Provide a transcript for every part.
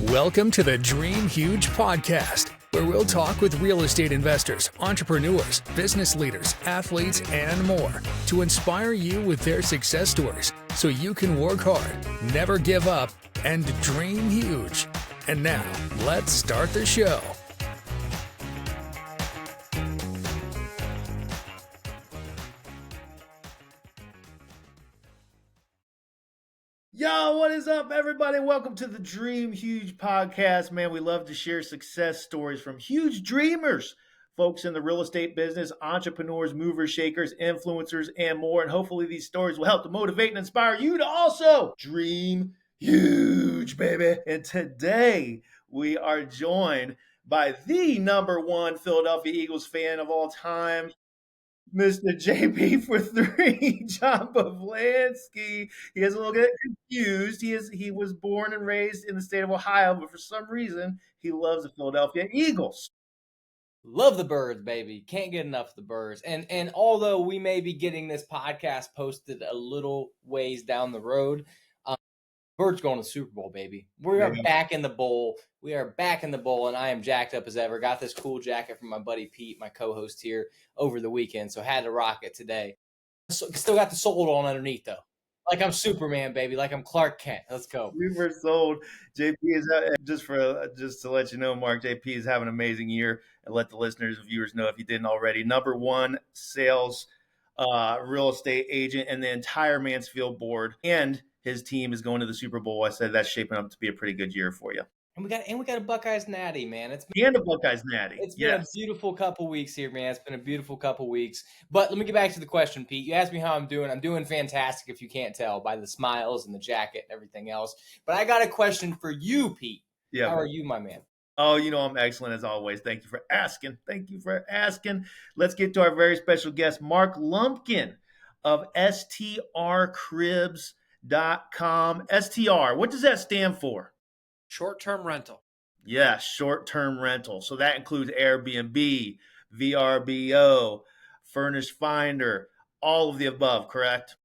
Welcome to the Dream Huge podcast, where we'll talk with real estate investors, entrepreneurs, business leaders, athletes, and more to inspire you with their success stories so you can work hard, never give up, and dream huge. And now, let's start the show. Yo, what is up, everybody? Welcome to the Dream Huge podcast. Man, we love to share success stories from huge dreamers, folks in the real estate business, entrepreneurs, movers, shakers, influencers, and more. And hopefully these stories will help to motivate and inspire you to also dream huge, baby. And today we are joined by the number one Philadelphia Eagles fan of all time, Mr. JP for three, John Pavlansky. He is a little bit confused. He was born and raised in the state of Ohio, but for some reason, he loves the Philadelphia Eagles. Love the birds, baby. Can't get enough of the birds. And although we may be getting this podcast posted a little ways down the road, birds going to the Super Bowl, baby. We are back in the bowl. We are back in the bowl, and I am jacked up as ever. Got this cool jacket from my buddy Pete, my co-host here, over the weekend, so had to rock it today. Still got the sold on underneath, though. Like I'm Superman, baby. Like I'm Clark Kent. Let's go. We were sold. JP is just to let you know, Mark. JP is having an amazing year, and let the listeners and viewers know if you didn't already. Number one sales real estate agent in the entire Mansfield board, and his team is going to the Super Bowl. I said that's shaping up to be a pretty good year for you. And we got a Buckeyes natty, man. It's been a beautiful couple weeks here, man. It's been a beautiful couple weeks. But let me get back to the question, Pete. You asked me how I'm doing. I'm doing fantastic, if you can't tell by the smiles and the jacket and everything else. But I got a question for you, Pete. Yeah. How are you, my man? Oh, I'm excellent as always. Thank you for asking. Let's get to our very special guest, Mark Lumpkin of strcribs.com. STR, what does that stand for? Short-term rental. Yeah, short-term rental. So that includes Airbnb, VRBO, Furnished Finder, all of the above, correct?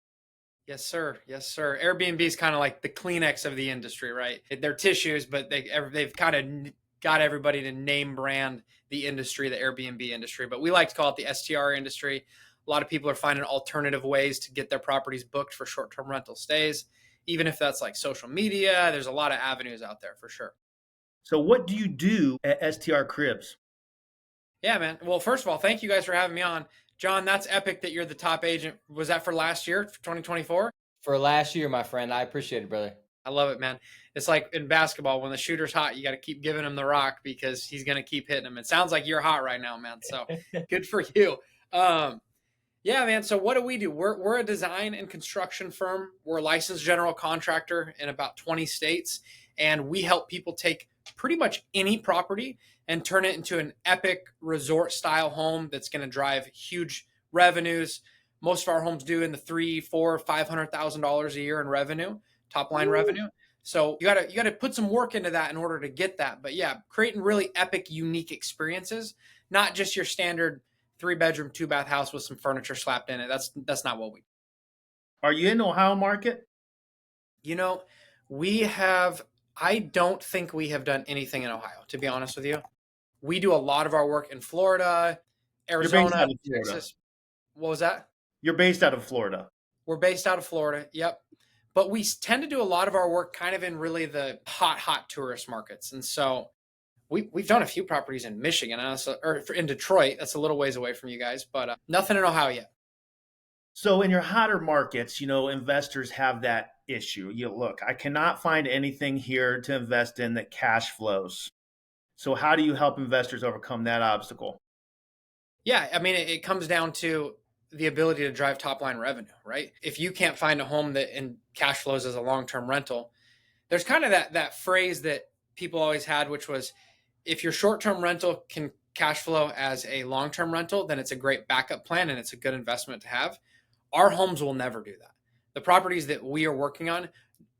Yes, sir. Airbnb is kind of like the Kleenex of the industry, right? They're tissues, but they've kind of got everybody to name brand the industry, the Airbnb industry. But we like to call it the STR industry. A lot of people are finding alternative ways to get their properties booked for short-term rental stays. Even if that's like social media, there's a lot of avenues out there for sure. So what do you do at STR Cribs? Yeah, man. Well, first of all, thank you guys for having me on. John, that's epic that you're the top agent. Was that for last year, for 2024? For last year, my friend. I appreciate it, brother. I love it, man. It's like in basketball, when the shooter's hot, you got to keep giving him the rock because he's going to keep hitting him. It sounds like you're hot right now, man. So good for you. Yeah, man. So what do? We're a design and construction firm. We're a licensed general contractor in about 20 states, and we help people take pretty much any property and turn it into an epic resort-style home that's going to drive huge revenues. Most of our homes do in the $300,000, $400,000, $500,000 a year in revenue, top-line revenue. So you got to put some work into that in order to get that. But yeah, creating really epic, unique experiences, not just your standard 3-bedroom, 2-bath house with some furniture slapped in it. That's not what we do. Are you in the Ohio market? I don't think we have done anything in Ohio, to be honest with you. We do a lot of our work in Florida, Arizona, Texas. What was that? You're based out of Florida. We're based out of Florida. Yep. But we tend to do a lot of our work kind of in really the hot tourist markets. And so we've done a few properties in Michigan or in Detroit. That's a little ways away from you guys, but nothing in Ohio yet. So in your hotter markets, investors have that issue. Look, I cannot find anything here to invest in that cash flows. So how do you help investors overcome that obstacle? Yeah, I mean, it comes down to the ability to drive top line revenue, right? If you can't find a home that in cash flows as a long-term rental, there's kind of that phrase that people always had, which was, if your short-term rental can cash flow as a long-term rental, then it's a great backup plan and it's a good investment to have. Our homes will never do that. The properties that we are working on,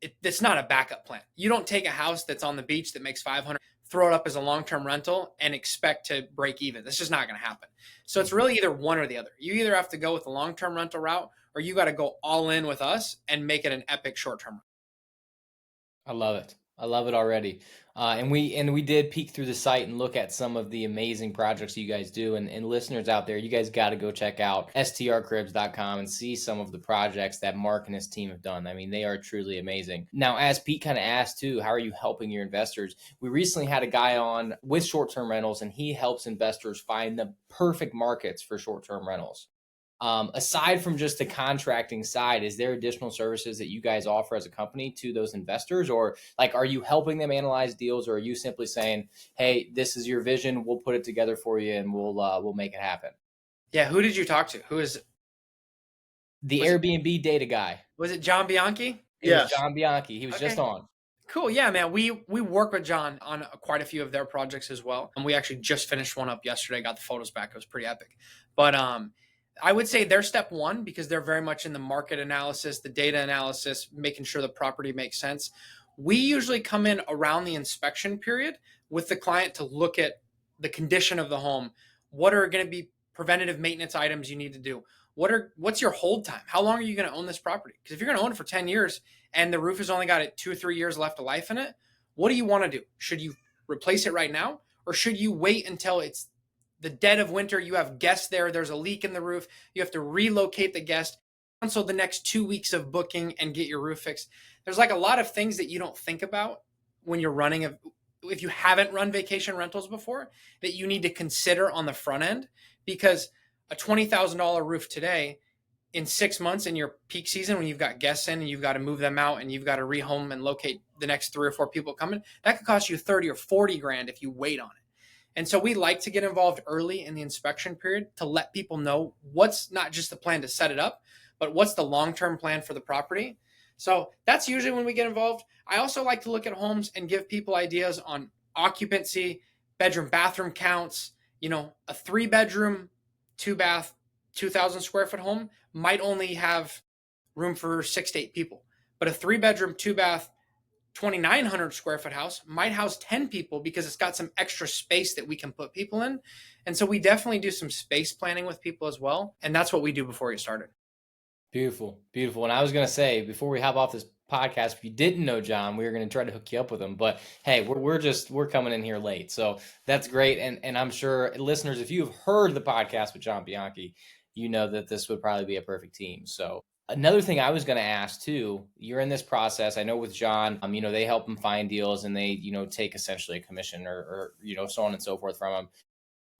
it's not a backup plan. You don't take a house that's on the beach that makes $500, throw it up as a long-term rental and expect to break even. That's just not going to happen. So it's really either one or the other. You either have to go with the long-term rental route you got to go all in with us and make it an epic short-term. I love it. I love it already. And we did peek through the site and look at some of the amazing projects you guys do. And listeners out there, you guys got to go check out strcribs.com and see some of the projects that Mark and his team have done. I mean, they are truly amazing. Now, as Pete kind of asked too, how are you helping your investors? We recently had a guy on with short-term rentals, and he helps investors find the perfect markets for short-term rentals. Aside from just the contracting side, is there additional services that you guys offer as a company to those investors, or like, are you helping them analyze deals, or are you simply saying, hey, this is your vision, we'll put it together for you and we'll make it happen? Yeah. Who did you talk to? Who is The was Airbnb data guy. was it John Bianchi? It was John Bianchi. He was just Okay. on. Cool. Yeah, man. We work with John on quite a few of their projects as well. And we actually just finished one up yesterday, got the photos back. It was pretty epic. But I would say they're step one because they're very much in the market analysis, the data analysis, making sure the property makes sense. We usually come in around the inspection period with the client to look at the condition of the home. What are going to be preventative maintenance items you need to do? What's your hold time? How long are you going to own this property? Because if you're going to own it for 10 years and the roof has only got 2 or 3 years left of life in it, what do you want to do? Should you replace it right now? Or should you wait until it's the dead of winter, you have guests there, there's a leak in the roof, you have to relocate the guest, cancel the next 2 weeks of booking and get your roof fixed? There's like a lot of things that you don't think about when you're if you haven't run vacation rentals before, that you need to consider on the front end, because a $20,000 roof today, in 6 months in your peak season, when you've got guests in and you've got to move them out and you've got to rehome and locate the next 3 or 4 people coming, that could cost you 30 or 40 grand if you wait on it. And so we like to get involved early in the inspection period to let people know what's not just the plan to set it up, but what's the long-term plan for the property. So that's usually when we get involved. I also like to look at homes and give people ideas on occupancy, bedroom, bathroom counts. You know, a 3-bedroom, 2-bath, 2,000 square foot home might only have room for 6 to 8 people, but a 3-bedroom, 2-bath, 2,900 square foot house might house 10 people because it's got some extra space that we can put people in. And so we definitely do some space planning with people as well. And that's what we do before you started. Beautiful, beautiful. And I was going to say, before we hop off this podcast, if you didn't know John, we were going to try to hook you up with him, but hey, we're coming in here late. So that's great. And I'm sure listeners, if you've heard the podcast with John Bianchi, you know that this would probably be a perfect team. So another thing I was going to ask too, you're in this process. I know with John, they help him find deals and they, take essentially a commission or so on and so forth from him.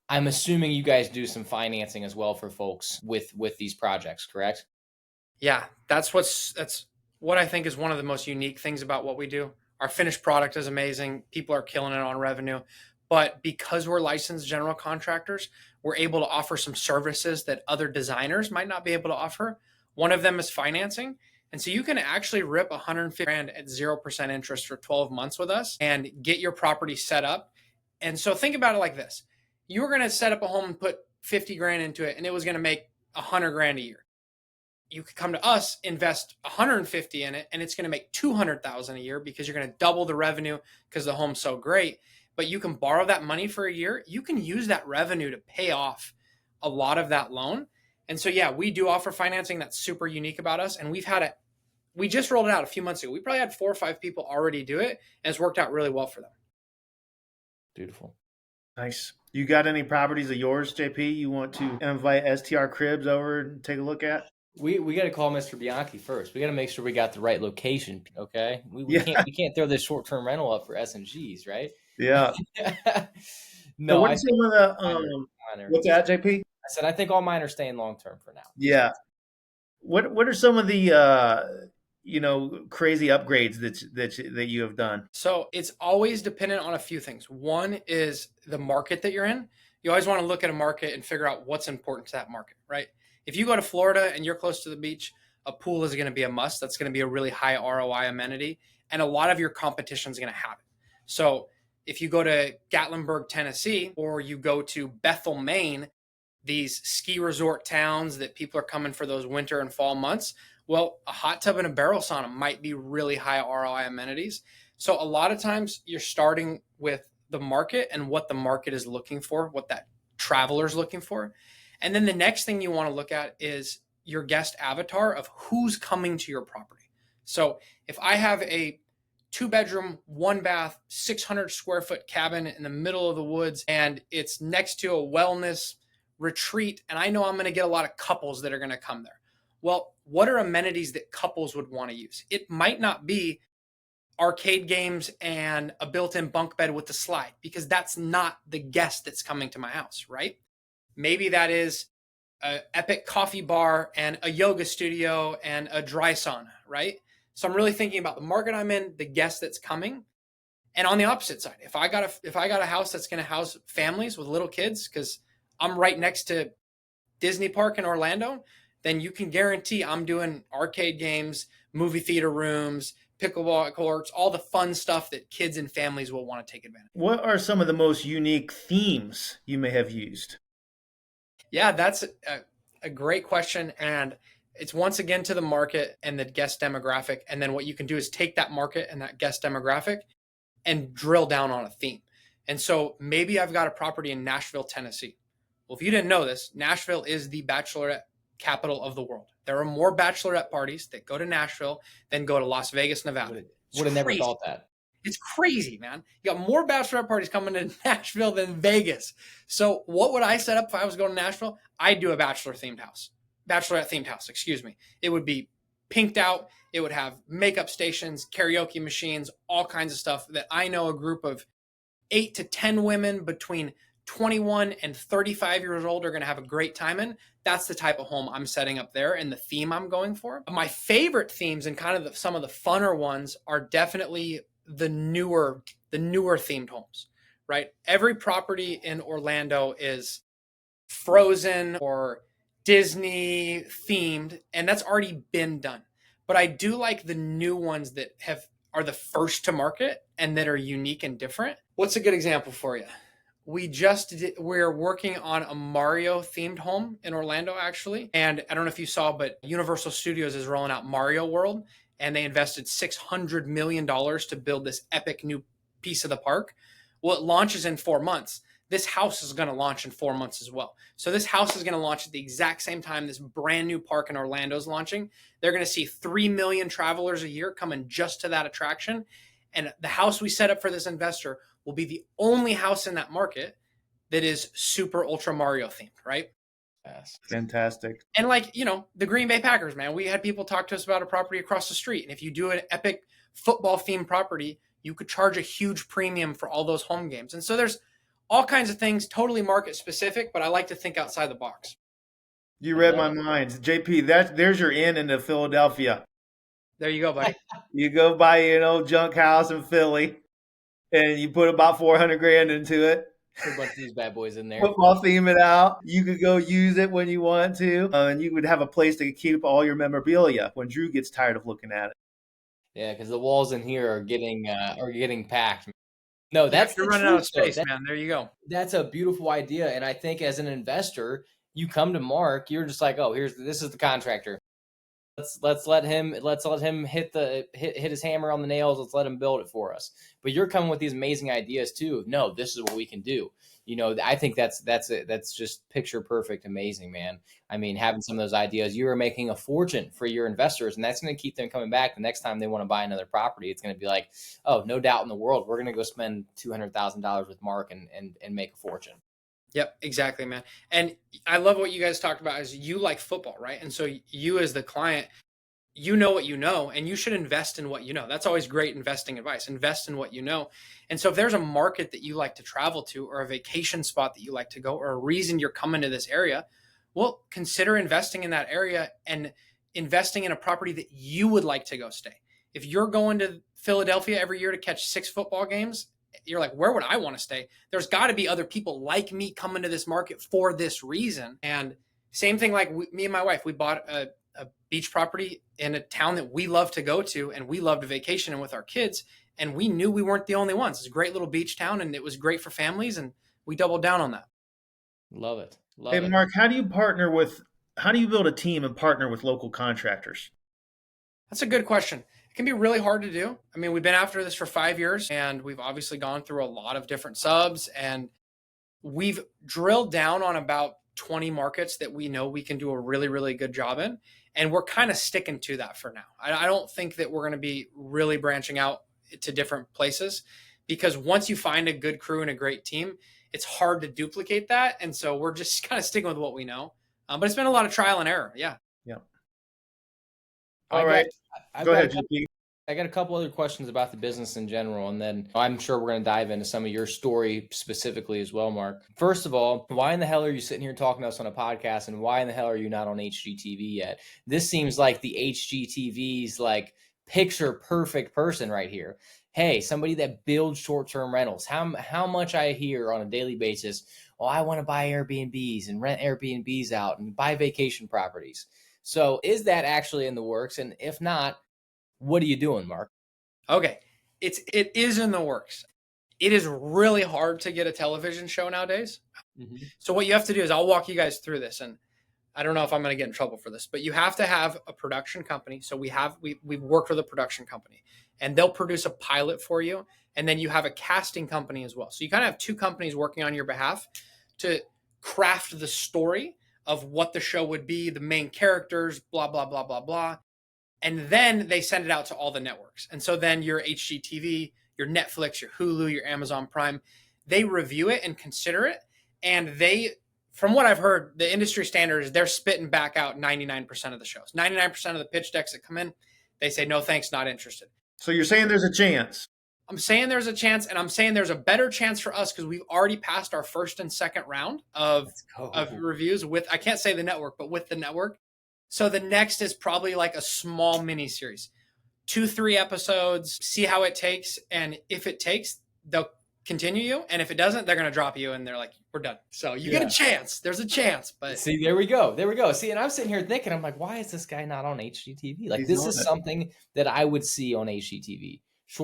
I'm assuming you guys do some financing as well for folks with these projects, correct? Yeah, that's what I think is one of the most unique things about what we do. Our finished product is amazing. People are killing it on revenue. But because we're licensed general contractors, we're able to offer some services that other designers might not be able to offer. One of them is financing. And so you can actually rip $150,000 at 0% interest for 12 months with us and get your property set up. And so think about it like this. You were going to set up a home and put 50 grand into it, and it was going to make 100 grand a year. You could come to us, invest 150 in it, and it's going to make 200,000 a year because you're going to double the revenue because the home's so great. But you can borrow that money for a year. You can use that revenue to pay off a lot of that loan. And so, yeah, we do offer financing that's super unique about us. And we just rolled it out a few months ago. We probably had 4 or 5 people already do it, and it's worked out really well for them. Beautiful. Nice. You got any properties of yours, JP, you want to invite STR Cribs over and take a look at? We got to call Mr. Bianchi first. We got to make sure we got the right location. Okay. We can't throw this short-term rental up for S&Gs, right? Yeah. No, so what's some of the what's that, JP? I said I think all mine are staying long-term for now. Yeah. What are some of the crazy upgrades that you have done? So it's always dependent on a few things. One is the market that you're in. You always want to look at a market and figure out what's important to that market, right? If you go to Florida and you're close to the beach, a pool is going to be a must. That's going to be a really high ROI amenity, and a lot of your competition is going to have it. So if you go to Gatlinburg, Tennessee, or you go to Bethel, Maine, these ski resort towns that people are coming for those winter and fall months, well, a hot tub and a barrel sauna might be really high ROI amenities. So a lot of times you're starting with the market and what the market is looking for, what that traveler's looking for. And then the next thing you want to look at is your guest avatar of who's coming to your property. So if I have a 2-bedroom, 1-bath, 600 square foot cabin in the middle of the woods. And it's next to a wellness retreat. And I know I'm going to get a lot of couples that are going to come there. Well, what are amenities that couples would want to use? It might not be arcade games and a built-in bunk bed with the slide, because that's not the guest that's coming to my house, right? Maybe that is an epic coffee bar and a yoga studio and a dry sauna, right? So I'm really thinking about the market I'm in, the guest that's coming. And on the opposite side, if I got a house that's going to house families with little kids, because I'm right next to Disney Park in Orlando, then you can guarantee I'm doing arcade games, movie theater rooms, pickleball courts, all the fun stuff that kids and families will want to take advantage of. What are some of the most unique themes you may have used? Yeah, that's a great question. And it's once again to the market and the guest demographic. And then what you can do is take that market and that guest demographic and drill down on a theme. And so maybe I've got a property in Nashville, Tennessee. Well, if you didn't know this, Nashville is the bachelorette capital of the world. There are more bachelorette parties that go to Nashville than go to Las Vegas, Nevada. Would have never thought that. It's crazy, man. You got more bachelorette parties coming to Nashville than Vegas. So what would I set up if I was going to Nashville? I'd do a bachelorette themed house, excuse me. It would be pinked out. It would have makeup stations, karaoke machines, all kinds of stuff that I know a group of 8 to 10 women between 21 and 35 years old are going to have a great time in. That's the type of home I'm setting up there and the theme I'm going for. My favorite themes and kind of some of the funner ones are definitely the newer themed homes, right? Every property in Orlando is Frozen or Disney themed, and that's already been done. But I do like the new ones that are the first to market and that are unique and different. What's a good example for you? We're working on a Mario themed home in Orlando, actually. And I don't know if you saw, but Universal Studios is rolling out Mario World, and they invested $600 million to build this epic new piece of the park. Well, it launches in 4 months. This house is going to launch in 4 months as well. So this house is going to launch at the exact same time this brand new park in Orlando is launching. They're going to see 3 million travelers a year coming just to that attraction. And the house we set up for this investor will be the only house in that market that is super ultra Mario themed, right? Yes. Fantastic. And the Green Bay Packers, man, we had people talk to us about a property across the street. And if you do an epic football themed property, you could charge a huge premium for all those home games. And so there's all kinds of things, totally market specific, but I like to think outside the box. You read my mind. JP, there's your inn into Philadelphia. There you go, buddy. You go buy an old junk house in Philly, and you put about $400,000 into it. Put a bunch of these bad boys in there. Football theme it out. You could go use it when you want to, and you would have a place to keep all your memorabilia when Drew gets tired of looking at it. Yeah, because the walls in here are getting packed. No, that's you're running out of space, man. There you go. That's a beautiful idea, and I think as an investor, you come to Mark, you're just like, oh, this is the contractor. Let's let him hit his hammer on the nails. Let's let him build it for us. But you're coming with these amazing ideas too. No, this is what we can do. I think that's just picture perfect, amazing, man. I mean, having some of those ideas, you are making a fortune for your investors, and that's going to keep them coming back the next time they want to buy another property. It's going to be like, oh, no doubt in the world, we're going to go spend $200,000 with Mark and make a fortune. Yep, exactly, man. And I love what you guys talked about is you like football, right? And so you as the client, you know what you know, and you should invest in what you know. That's always great investing advice. Invest in what you know. And so if there's a market that you like to travel to or a vacation spot that you like to go or a reason you're coming to this area, well, consider investing in that area and investing in a property that you would like to go stay. If you're going to Philadelphia every year to catch 6 football games, you're like, where would I want to stay? There's got to be other people like me coming to this market for this reason. And same thing, like me and my wife, we bought a beach property in a town that we love to go to, and we love to vacation and with our kids. And we knew we weren't the only ones. It's a great little beach town, and it was great for families, and we doubled down on that. Love it. Hey, Mark, how do you build a team and partner with local contractors? That's a good question. It can be really hard to do. I mean, we've been after this for 5 years, and we've obviously gone through a lot of different subs, and we've drilled down on about 20 markets that we know we can do a really, really good job in. And we're kind of sticking to that for now. I don't think that we're going to be really branching out to different places, because once you find a good crew and a great team, it's hard to duplicate that. And so we're just kind of sticking with what we know. But it's been a lot of trial and error. Yeah. Yeah. All right. Go ahead, GP. I got a couple other questions about the business in general, and then I'm sure we're going to dive into some of your story specifically as well, Mark. First of all, why in the hell are you sitting here talking to us on a podcast, and why in the hell are you not on HGTV yet? This seems like the HGTV's like picture perfect person right here. Hey, somebody that builds short-term rentals. How much I hear on a daily basis, oh, I want to buy Airbnbs and rent Airbnbs out and buy vacation properties. So is that actually in the works? And if not, what are you doing, Mark? Okay. It is in the works. It is really hard to get a television show nowadays. Mm-hmm. So what you have to do is I'll walk you guys through this, and I don't know if I'm going to get in trouble for this, but you have to have a production company. So we've worked with a production company, and they'll produce a pilot for you. And then you have a casting company as well. So you kind of have two companies working on your behalf to craft the story of what the show would be, the main characters, blah, blah, blah, blah, blah. And then they send it out to all the networks. And so then your HGTV, your Netflix, your Hulu, your Amazon Prime, they review it and consider it. And they, from what I've heard, the industry standard is they're spitting back out 99% of the shows. 99% of the pitch decks that come in, they say, no, thanks, not interested. So you're saying there's a chance? I'm saying there's a chance, and I'm saying there's a better chance for us because we've already passed our first and second round of reviews with, I can't say the network, but with the network. So the next is probably like a small mini series, 2-3 episodes, see how it takes. And if it takes, they'll continue you. And if it doesn't, they're going to drop you and they're like, we're done. So you get a chance. There's a chance. But see, there we go. See, and I'm sitting here thinking, I'm like, why is this guy not on HGTV? Like, this is something that I would see on HGTV.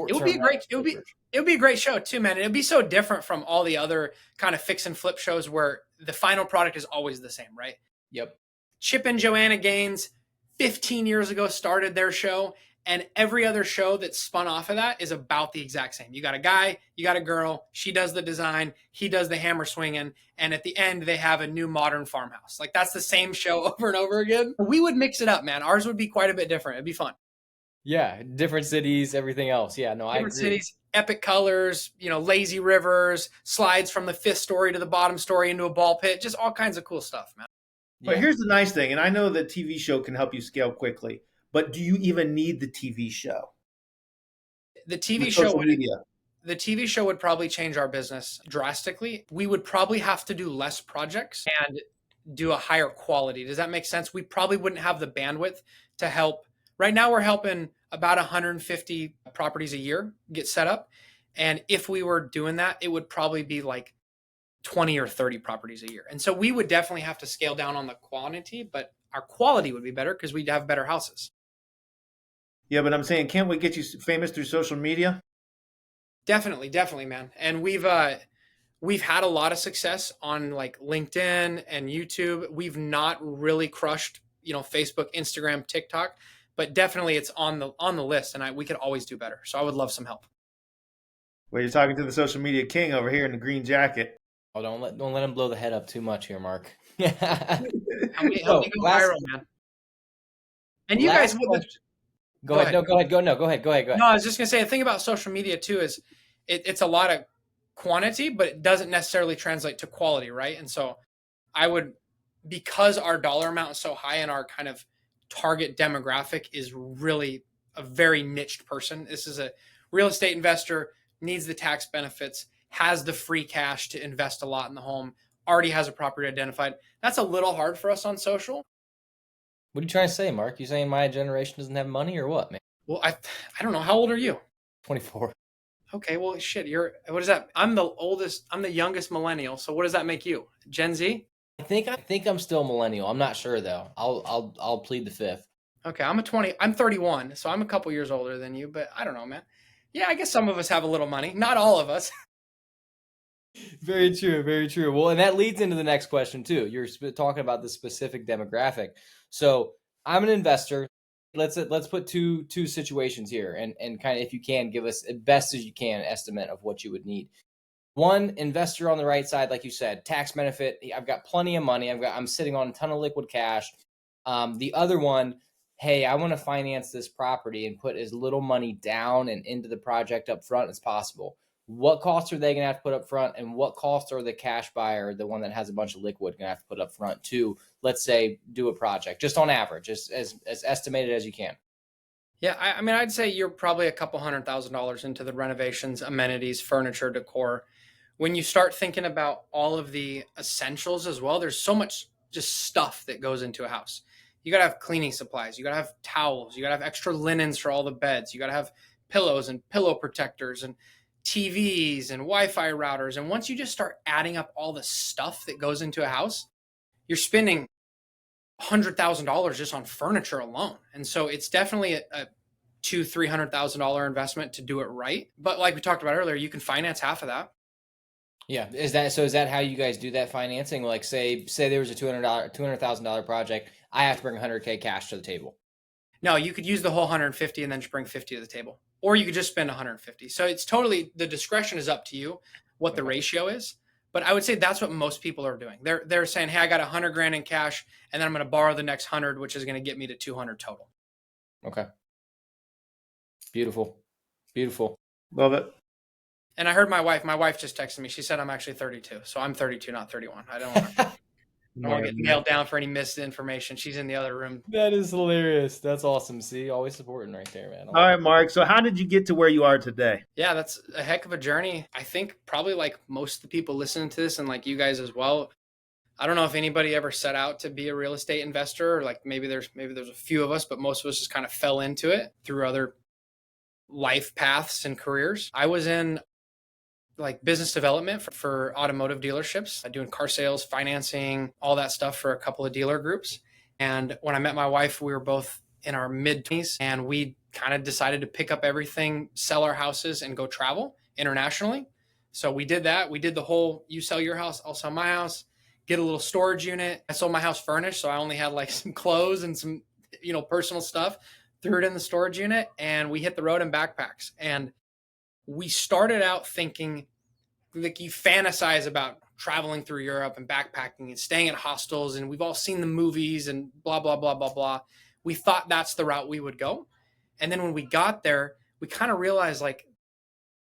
It would be great. It would be a great show too, man. It would be so different from all the other kind of fix and flip shows where the final product is always the same, right? Yep. Chip and Joanna Gaines 15 years ago started their show, and every other show that spun off of that is about the exact same. You got a guy, you got a girl, she does the design, he does the hammer swinging, and at the end they have a new modern farmhouse. Like, that's the same show over and over again. We would mix it up, man. Ours would be quite a bit different. It'd be fun. Yeah, different cities, everything else. Yeah, no, I agree. Different cities, epic colors, lazy rivers, slides from the 5th story to the bottom story into a ball pit, just all kinds of cool stuff, man. But here's the nice thing, and I know the TV show can help you scale quickly, but do you even need the TV show? The TV show would probably change our business drastically. We would probably have to do less projects and do a higher quality. Does that make sense? We probably wouldn't have the bandwidth to help. Right now, we're helping about 150 properties a year get set up. And if we were doing that, it would probably be like 20 or 30 properties a year. And so we would definitely have to scale down on the quantity, but our quality would be better because we'd have better houses. Yeah, but I'm saying, can't we get you famous through social media? Definitely, man. And we've had a lot of success on like LinkedIn and YouTube. We've not really crushed, Facebook, Instagram, TikTok, but definitely it's on the list, and we could always do better. So I would love some help. Well, you're talking to the social media king over here in the green jacket. Oh, don't let him blow the head up too much here, Mark. Help me go viral, man. And you guys, go ahead. Go ahead. No, I was just gonna say, the thing about social media too is it's a lot of quantity, but it doesn't necessarily translate to quality, right? And so because our dollar amount is so high and our kind of target demographic is really a very niched person. This is a real estate investor, needs the tax benefits, has the free cash to invest a lot in the home, already has a property identified. That's a little hard for us on social. What are you trying to say, Mark? You saying my generation doesn't have money or what, man? Well, I don't know. How old are you? 24. Okay, well, shit. What is that? I'm the youngest millennial. So what does that make you? Gen Z? I think I'm still millennial. I'm not sure though. I'll plead the fifth. Okay, I'm 31, so I'm a couple years older than you, but I don't know, man. Yeah, I guess some of us have a little money. Not all of us. Very true. Well, and that leads into the next question too. You're talking about the specific demographic. So I'm an investor. Let's put two situations here, and kind of, if you can, give us as best as you can estimate of what you would need. One, investor on the right side, like you said, tax benefit. I've got plenty of money. I'm sitting on a ton of liquid cash. The other one, hey, I want to finance this property and put as little money down and into the project up front as possible. What costs are they going to have to put up front, and what costs are the cash buyer, the one that has a bunch of liquid, going to have to put up front to, let's say, do a project, just on average, as estimated as you can? Yeah, I mean, I'd say you're probably a couple $100,000 into the renovations, amenities, furniture, decor. When you start thinking about all of the essentials as well, there's so much just stuff that goes into a house. You got to have cleaning supplies. You got to have towels. You got to have extra linens for all the beds. You got to have pillows and pillow protectors and TVs and Wi-Fi routers. And once you just start adding up all the stuff that goes into a house, you're spending $100,000 just on furniture alone. And so it's definitely a $200,000-$300,000 investment to do it right. But like we talked about earlier, you can finance half of that. Yeah. Is that how you guys do that financing? Like say there was a $200,000 project. I have to bring $100K cash to the table. No, you could use the whole 150 and then just bring 50 to the table, or you could just spend 150. So it's totally, the discretion is up to you what the ratio is. But I would say that's what most people are doing. They're saying, hey, I got $100,000 in cash, and then I'm going to borrow the next 100, which is going to get me to 200 total. Okay. Beautiful. Beautiful. Love it. And I heard my wife just texted me. She said I'm actually 32. So I'm 32, not 31. I don't want to get nailed down for any misinformation. She's in the other room. That is hilarious. That's awesome. See, always supporting right there, man. All right, Mark. So how did you get to where you are today? Yeah, that's a heck of a journey. I think probably like most of the people listening to this, and like you guys as well, I don't know if anybody ever set out to be a real estate investor, or like maybe there's a few of us, but most of us just kind of fell into it through other life paths and careers. I was in like business development for automotive dealerships, doing car sales, financing, all that stuff for a couple of dealer groups. And when I met my wife, we were both in our mid-20s, and we kind of decided to pick up everything, sell our houses, and go travel internationally. So we did that. We did the whole, you sell your house, I'll sell my house, get a little storage unit. I sold my house furnished, so I only had like some clothes and some, personal stuff, threw it in the storage unit, and we hit the road in backpacks. And we started out thinking, like, you fantasize about traveling through Europe and backpacking and staying at hostels, and we've all seen the movies and blah, blah, blah, blah, blah. We thought that's the route we would go. And then when we got there, we kind of realized, like,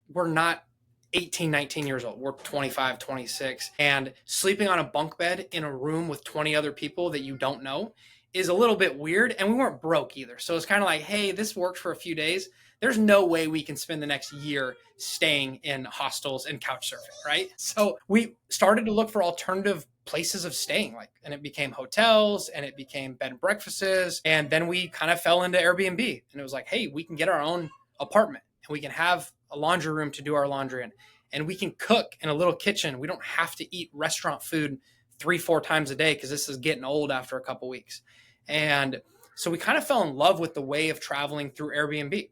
we're not 18, 19 years old. We're 25, 26. And sleeping on a bunk bed in a room with 20 other people that you don't know is a little bit weird. And we weren't broke either. So it's kind of like, hey, this works for a few days. There's no way we can spend the next year staying in hostels and couch surfing, right? So we started to look for alternative places of staying, and it became hotels, and it became bed and breakfasts. And then we kind of fell into Airbnb, and it was like, hey, we can get our own apartment, and we can have a laundry room to do our laundry in, and we can cook in a little kitchen. We don't have to eat restaurant food 3-4 times a day, because this is getting old after a couple weeks. And so we kind of fell in love with the way of traveling through Airbnb.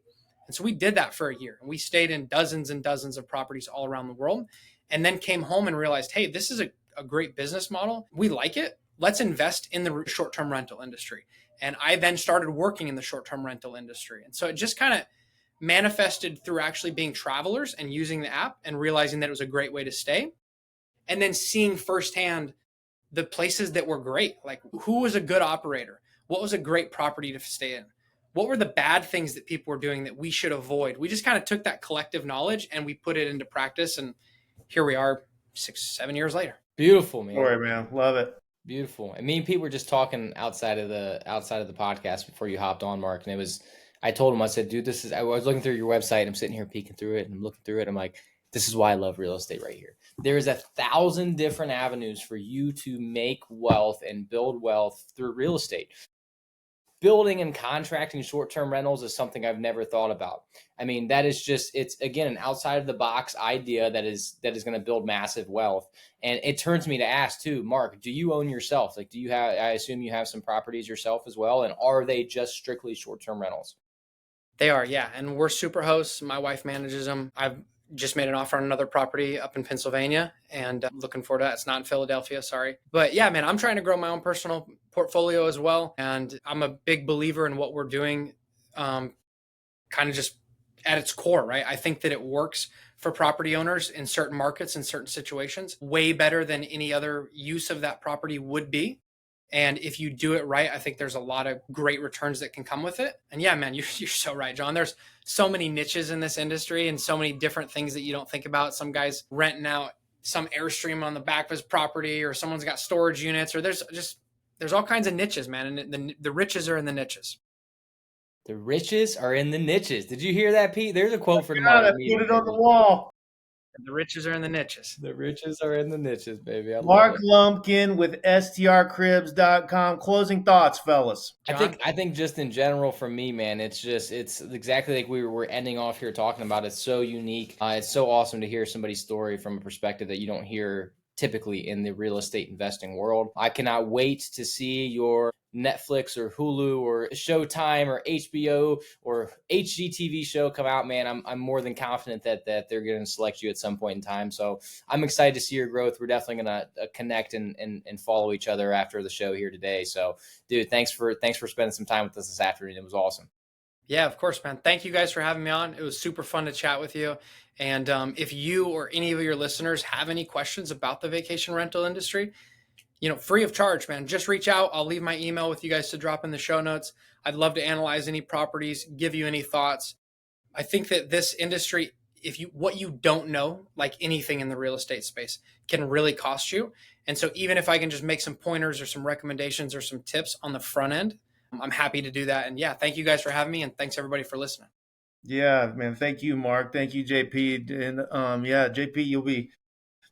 And so we did that for a year, and we stayed in dozens and dozens of properties all around the world, and then came home and realized, hey, this is a great business model. We like it. Let's invest in the short-term rental industry. And I then started working in the short-term rental industry. And so it just kind of manifested through actually being travelers and using the app and realizing that it was a great way to stay. And then seeing firsthand the places that were great, like who was a good operator, what was a great property to stay in, what were the bad things that people were doing that we should avoid. We just kind of took that collective knowledge and we put it into practice. And here we are 6-7 years later. Beautiful, man. All right, man. Love it. Beautiful. And me and Pete were just talking outside of the podcast before you hopped on, Mark. And I told him, I said, dude, I was looking through your website. I'm sitting here peeking through it and I'm looking through it. I'm like, this is why I love real estate right here. There is 1,000 different avenues for you to make wealth and build wealth through real estate. Building and contracting short-term rentals is something I've never thought about. I mean, that is just, it's again, an outside of the box idea that is going to build massive wealth. And it turns me to ask too, Mark, do you own yourself? Like, I assume you have some properties yourself as well. And are they just strictly short-term rentals? They are, yeah. And we're super hosts. My wife manages them. I've just made an offer on another property up in Pennsylvania, and looking forward to that. It's not in Philadelphia, sorry. But yeah, man, I'm trying to grow my own personal portfolio as well. And I'm a big believer in what we're doing, kind of just at its core, right? I think that it works for property owners in certain markets, in certain situations, way better than any other use of that property would be. And if you do it right, I think there's a lot of great returns that can come with it. And yeah, man, you're so right, John. There's so many niches in this industry and so many different things that you don't think about. Some guy's renting out some Airstream on the back of his property, or someone's got storage units, or there's all kinds of niches, man. And the riches are in the niches. The riches are in the niches. Did you hear that, Pete? There's a quote for God, tomorrow. I put it on the wall. The riches are in the niches. The riches are in the niches, baby. Mark Lumpkin with strcribs.com. Closing thoughts, fellas. I think just in general for me, man, it's exactly like we were ending off here talking about. It's so unique. It's so awesome to hear somebody's story from a perspective that you don't hear typically in the real estate investing world. I cannot wait to see your Netflix or Hulu or Showtime or HBO or HGTV show come out, man. I'm more than confident that they're going to select you at some point in time. So I'm excited to see your growth. We're definitely going to connect and follow each other after the show here today. So, dude, thanks for spending some time with us this afternoon. It was awesome. Yeah, of course, man. Thank you guys for having me on. It was super fun to chat with you. And if you or any of your listeners have any questions about the vacation rental industry, free of charge, man, just reach out. I'll leave my email with you guys to drop in the show notes. I'd love to analyze any properties, give you any thoughts. I think that this industry, what you don't know, like anything in the real estate space, can really cost you. And so even if I can just make some pointers or some recommendations or some tips on the front end, I'm happy to do that. And yeah, thank you guys for having me, and thanks everybody for listening. Yeah, man. Thank you, Mark. Thank you, JP. And JP, you'll be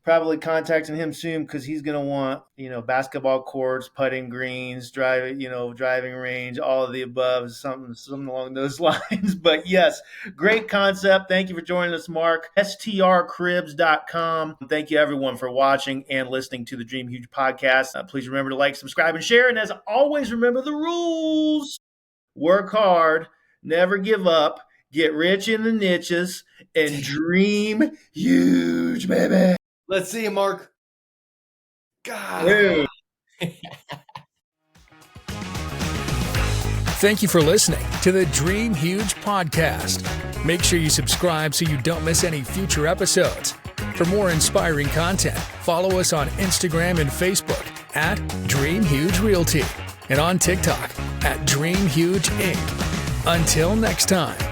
probably contacting him soon because he's going to want, basketball courts, putting greens, driving range, all of the above, something along those lines. But yes, great concept. Thank you for joining us, Mark. strcribs.com. Thank you, everyone, for watching and listening to the Dream Huge podcast. Please remember to like, subscribe, and share. And as always, remember the rules. Work hard, never give up, get rich in the niches, and dream huge, baby. Let's see you, Mark. God. Dude. Thank you for listening to the Dream Huge podcast. Make sure you subscribe so you don't miss any future episodes. For more inspiring content, follow us on Instagram and Facebook at Dream Huge Realty and on TikTok at Dream Huge Inc. Until next time.